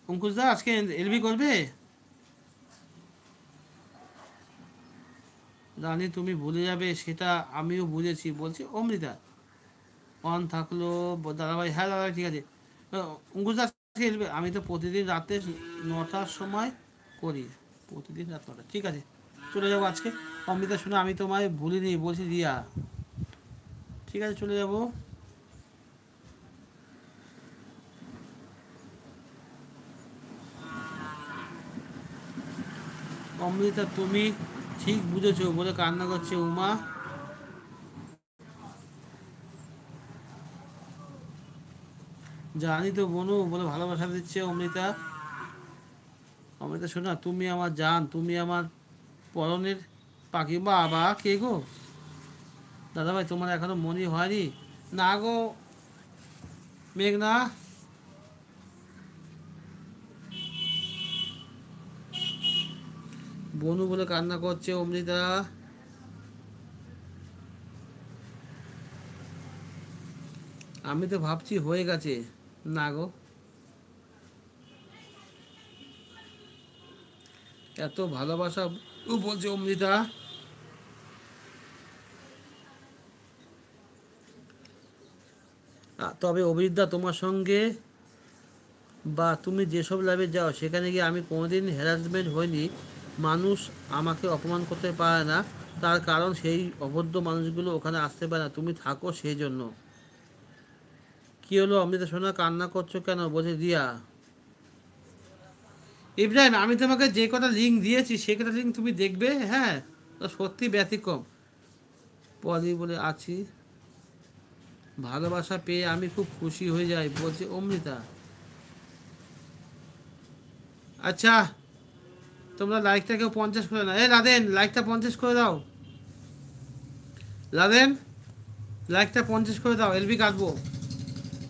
অঙ্কুশ দা আজকে এলবি করবে? জানি তুমি ভুলে যাবে, সেটা আমিও বুঝেছি। বলছি অমৃতা অন থাকলো। দাদাভাই, হ্যাঁ দাদাভাই ঠিক আছে। অঙ্কুশ দা আজকে এলবি? আমি তো প্রতিদিন রাতে 9টার সময় করি, প্রতিদিন রাত 9টা। ঠিক আছে, চলে যাবো আজকে। অমৃতা শুনে আমি তোমায় ভুলিনি, বলছি রিয়া। ঠিক আছে, চলে যাবো। অমৃতা তুমি ঠিক বুঝেছো বলে কান্না করছে উমা। জানি তো বনু বলে ভালোবাসা দিচ্ছে অমৃতা। অমৃতা শোনা, তুমি আমার জান, তুমি আমার পরনের পাখি। বাবা কে গো? দাদাভাই তোমার এখনো মনে হয়নি? না গো মেঘনা। বনু বলে কান্না করছে অমৃতা। আমি তো ভাবছি হয়ে গেছে। না গো, এত ভালোবাসা ও বলছে অমৃতা। তবে অভিজ্ঞতা তোমার সঙ্গে বা তুমি যেসব ল্যাবে যাও সেখানে গিয়ে আমি কোনোদিন হ্যারাসমেন্ট হইনি। মানুষ আমাকে অপমান করতে পারে না, তার কারণ সেই অভদ্র মানুষগুলো ওখানে আসতে পারে না, তুমি থাকো সেই জন্য। কী হলো অমৃতা সোনা, কান্না করছো কেন? বলছে রিয়া। ইব্রাহিম, আমি তোমাকে যে কটা লিঙ্ক দিয়েছি সে কটা লিঙ্ক তুমি দেখবে। হ্যাঁ, তো সত্যি ব্যতিক্রম। পলি বলে আছি, ভালোবাসা পেয়ে আমি খুব খুশি হয়ে যাই, বলছে অমৃতা। আচ্ছা, তোমরা লাইকটা কেউ 50 করে না। এ লাদেন, লাইকটা 50 করে দাও। লাদেন, লাইকটা 50 করে দাও, এলবি কাটবো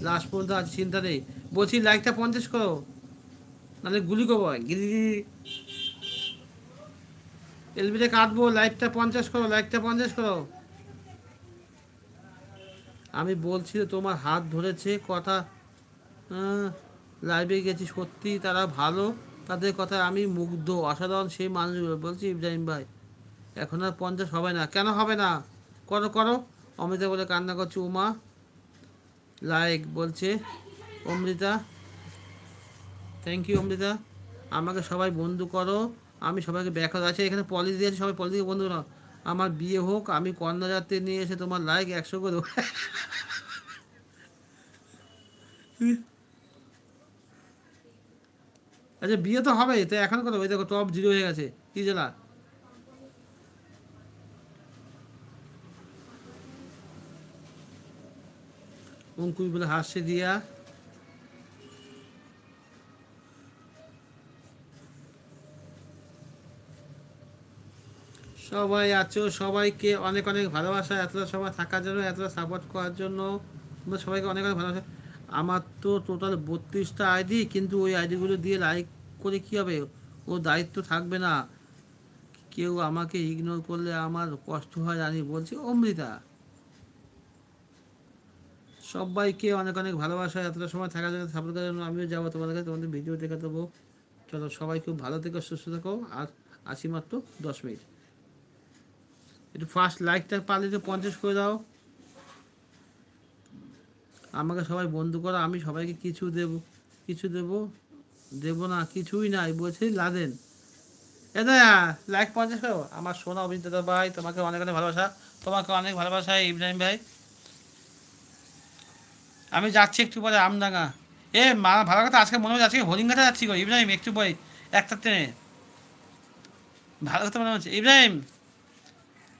লাস্ট পর্যন্ত। আজ চিন্তা নেই, বলছি লাইকটা 50 করো, নাহলে গুলি করবো গিরি। এলবিটা কাটবো, লাইকটা 50 করো, লাইকটা 50 করো। আমি বলছি তো, তোমার হাত ধরেছে কথা। লাইভে গেছি সত্যি, তারা ভালো, তাদের কথায় আমি মুগ্ধ, অসাধারণ সেই মানুষগুলো। বলছি ইব্রাহিম ভাই, এখন আর 50 হবে না। কেন হবে না? করো করো। অমৃতা বলে কান্না করছে উমা। লাইক বলছে অমৃতা। Thank you Amrita. আমাকে সবাই বন্ধু করো, আমি সবাইকে ব্যাখ্যা আছে। এখানে পলিসি দিয়েছে, সবাই পলিসিকে বন্ধু নাও। আমার বিয়ে হোক, আমি কন্যা যাত্রী নিয়ে এসে তোমার লাইক 100 করে দেবো। আচ্ছা, বিয়ে তো হবে তো এখন কথা। ওই দেখো টপ 0 হয়ে গেছে, কি জেলা। অঙ্কুশ বলে হাসছে দিয়া। সবাই আছো, সবাইকে অনেক অনেক ভালোবাসা, এতটা সময় থাকার জন্য, এতটা সাপোর্ট করার জন্য। তোমরা সবাইকে অনেক অনেক ভালোবাসা। আমার তো টোটাল 32টা আইডি, কিন্তু ওই আইডিগুলো দিয়ে লাইক করে কী হবে? ও দায়িত্ব থাকবে না। কেউ আমাকে ইগনোর করলে আমার কষ্ট হয় জানি, বলছি অমৃতা। সবাইকে অনেক অনেক ভালোবাসা, এতটা সময় থাকার জন্য, সাপোর্ট করার জন্য। আমিও যাবো তোমাদের কাছে, তোমাদের ভিডিও দেখে দেবো। চলো, সবাই খুব ভালো থেকো, সুস্থ থাকো। আর আছি মাত্র 10 মিনিট। একটু ফার্স্ট লাইকটা পারলে একটু 50 করে দাও। আমাকে সবাই বন্ধু করো, আমি সবাইকে কিছু দেব। কিছু দেব? দেব না, কিছুই নাই, বলছি লাদেন। এ দয়া, লাইক 50 করো। আমার সোনা অভিনেতা ভাই, তোমাকে অনেক অনেক ভালোবাসা। তোমাকে অনেক ভালোবাসা ইব্রাহিম ভাই। আমি যাচ্ছি একটু পরে আমডাঙ্গা। এ মা, ভালো কথা, আজকে মনে হচ্ছে আজকে হরিণঘাটা যাচ্ছি গো ইব্রাহিম, একটু পরে একটা ট্রেনে। ভালো কথা মনে হচ্ছে ইব্রাহিম,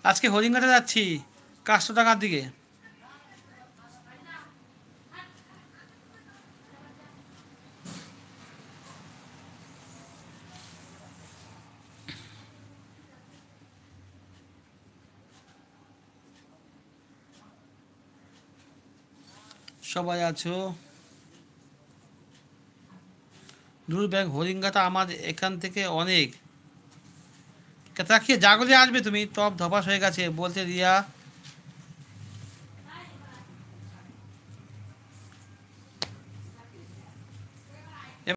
আজকে হরিণঘাটা যাচ্ছি, কাশটাকার দিকে। সবাই আছো? দূর ব্যাগ, হরিণঘাটা আমার এখান থেকে অনেক। তাকিয়ে জাগলে আসবে তুমি, টপ ধপাস হয়ে গেছে, বলছে রিয়া।